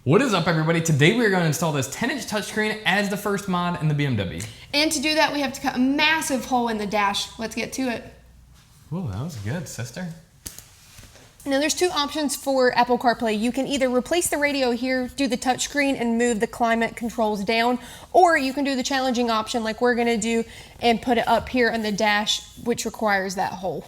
What is up, everybody? Today we are going to install this 10-inch touchscreen as the first mod in the BMW. And to do that, we have to cut a massive hole in the dash. Let's get to it. Oh, that was good, sister. Now there's two options for Apple CarPlay. You can either replace the radio here, do the touchscreen, and move the climate controls down, or you can do the challenging option like we're gonna do and put it up here in the dash, which requires that hole.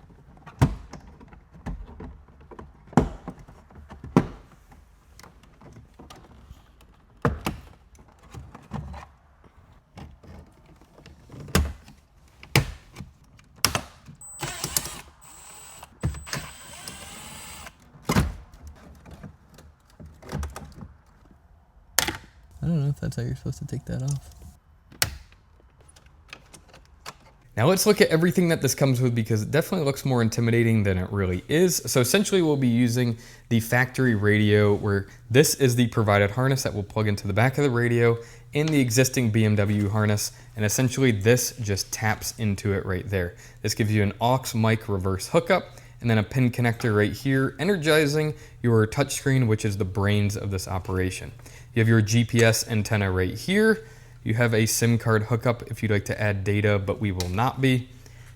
I don't know if that's how you're supposed to take that off. Now let's look at everything that this comes with, because it definitely looks more intimidating than it really is. So essentially we'll be using the factory radio, where this is the provided harness that will plug into the back of the radio in the existing BMW harness. And essentially this just taps into it right there. This gives you an aux mic reverse hookup and then a pin connector right here, energizing your touchscreen, which is the brains of this operation. You have your GPS antenna right here. You have a SIM card hookup if you'd like to add data, but we will not be.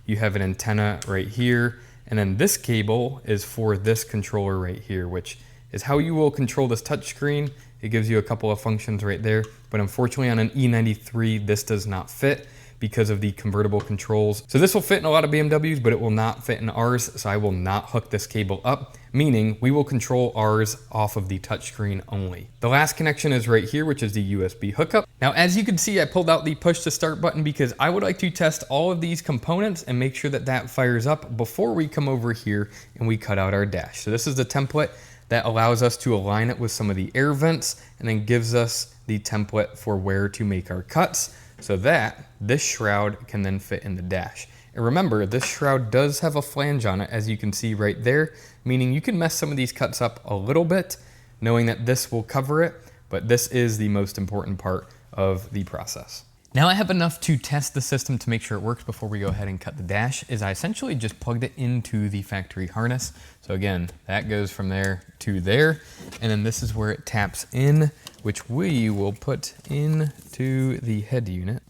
You have an antenna right here. And then this cable is for this controller right here, which is how you will control this touchscreen. It gives you a couple of functions right there, but unfortunately on an E93, this does not fit because of the convertible controls. So this will fit in a lot of BMWs, but it will not fit in ours. So I will not hook this cable up, meaning we will control ours off of the touchscreen only. The last connection is right here, which is the USB hookup. Now, as you can see, I pulled out the push to start button because I would like to test all of these components and make sure that that fires up before we come over here and we cut out our dash. So this is the template that allows us to align it with some of the air vents and then gives us the template for where to make our cuts, so that this shroud can then fit in the dash. And remember, this shroud does have a flange on it, as you can see right there, meaning you can mess some of these cuts up a little bit, knowing that this will cover it, but this is the most important part of the process. Now I have enough to test the system to make sure it works before we go ahead and cut the dash, is I essentially just plugged it into the factory harness. So again, that goes from there to there, and then this is where it taps in, which we will put into the head unit.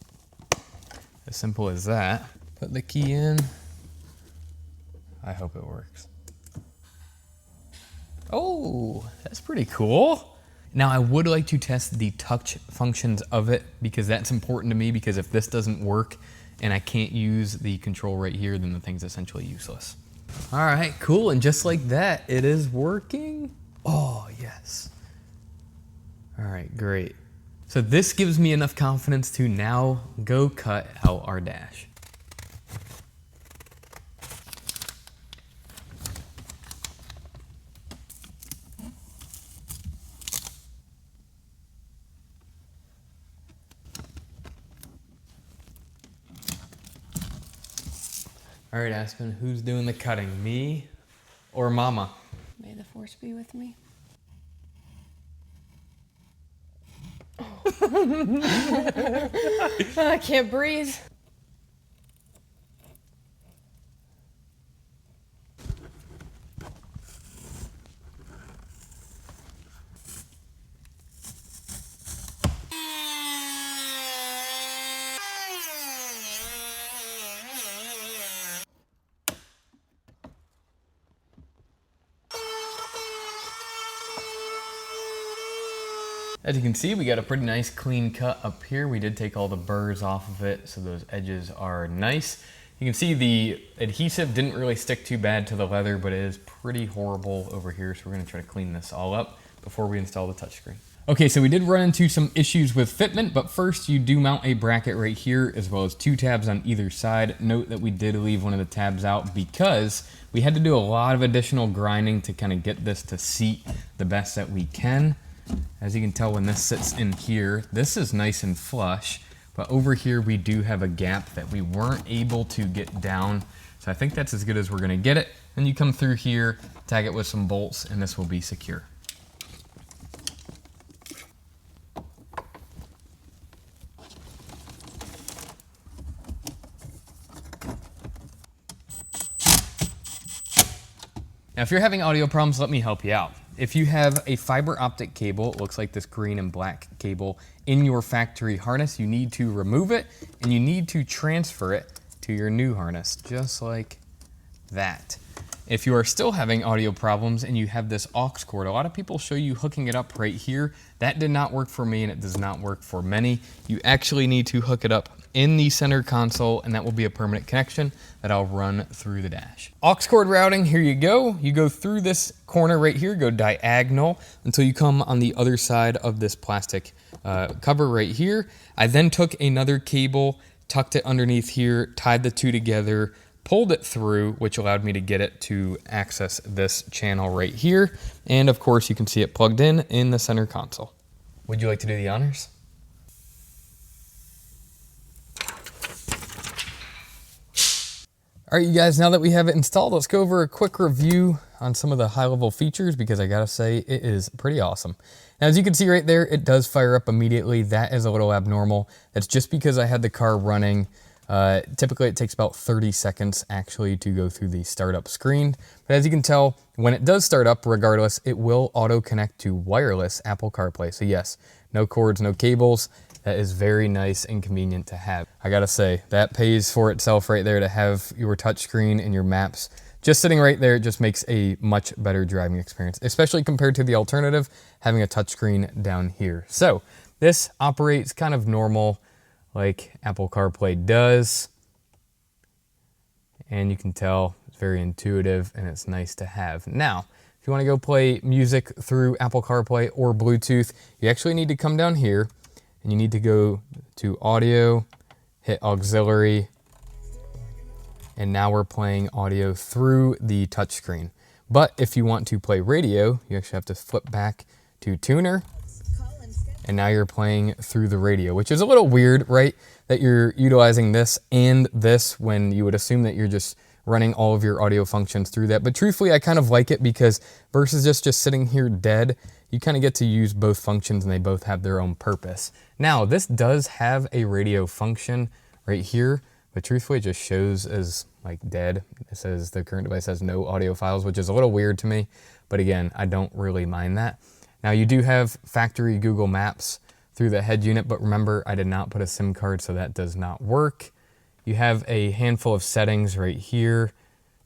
As simple as that. Put the key in. I hope it works. Oh, that's pretty cool. Now I would like to test the touch functions of it, because that's important to me, because if this doesn't work and I can't use the control right here, then the thing's essentially useless. All right, cool, and just like that, it is working. Oh, yes. All right, great. So this gives me enough confidence to now go cut out our dash. All right, Aspen, who's doing the cutting, me or Mama? May the force be with me. I can't breathe. As you can see, we got a pretty nice clean cut up here. We did take all the burrs off of it, so those edges are nice. You can see the adhesive didn't really stick too bad to the leather, but it is pretty horrible over here, so we're gonna try to clean this all up before we install the touchscreen. Okay, so we did run into some issues with fitment, but first you do mount a bracket right here, as well as two tabs on either side. Note that we did leave one of the tabs out because we had to do a lot of additional grinding to kind of get this to seat the best that we can. As you can tell, when this sits in here, this is nice and flush, but over here we do have a gap that we weren't able to get down. So I think that's as good as we're gonna get it. Then you come through here, tag it with some bolts, and this will be secure. Now, if you're having audio problems, let me help you out. If you have a fiber optic cable, it looks like this green and black cable, in your factory harness, you need to remove it and you need to transfer it to your new harness, just like that. If you are still having audio problems and you have this aux cord, a lot of people show you hooking it up right here. That did not work for me and it does not work for many. You actually need to hook it up in the center console, and that will be a permanent connection that I'll run through the dash. Aux cord routing, here you go. You go through this corner right here, go diagonal until you come on the other side of this plastic cover right here. I then took another cable, tucked it underneath here, tied the two together, pulled it through, which allowed me to get it to access this channel right here. And of course, you can see it plugged in the center console. Would you like to do the honors? All right, you guys, now that we have it installed, let's go over a quick review on some of the high-level features, because I gotta say, it is pretty awesome. Now, as you can see right there, it does fire up immediately. That is a little abnormal. That's just because I had the car running. Typically, it takes about 30 seconds actually to go through the startup screen. But as you can tell, when it does start up, regardless, it will auto-connect to wireless Apple CarPlay. So yes, no cords, no cables. That is very nice and convenient to have. I gotta say, that pays for itself right there, to have your touchscreen and your maps just sitting right there. It just makes a much better driving experience, especially compared to the alternative, having a touchscreen down here. So this operates kind of normal like Apple CarPlay does. And you can tell it's very intuitive and it's nice to have. Now, if you wanna go play music through Apple CarPlay or Bluetooth, you actually need to come down here and you need to go to audio, hit auxiliary, and now we're playing audio through the touchscreen. But if you want to play radio, you actually have to flip back to tuner, and now you're playing through the radio, which is a little weird, right? That you're utilizing this and this when you would assume that you're just running all of your audio functions through that. But truthfully, I kind of like it, because versus just sitting here dead, you kind of get to use both functions and they both have their own purpose. Now, this does have a radio function right here, but truthfully, it just shows as like dead. It says the current device has no audio files, which is a little weird to me. But again, I don't really mind that. Now, you do have factory Google Maps through the head unit, but remember, I did not put a SIM card, so that does not work. You have a handful of settings right here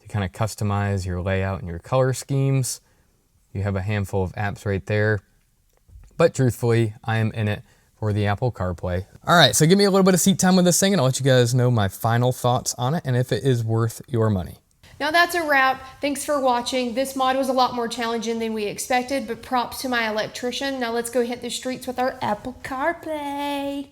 to kind of customize your layout and your color schemes. You have a handful of apps right there. But truthfully, I am in it for the Apple CarPlay. All right, so give me a little bit of seat time with this thing, and I'll let you guys know my final thoughts on it and if it is worth your money. Now that's a wrap. Thanks for watching. This mod was a lot more challenging than we expected, but props to my electrician. Now let's go hit the streets with our Apple CarPlay.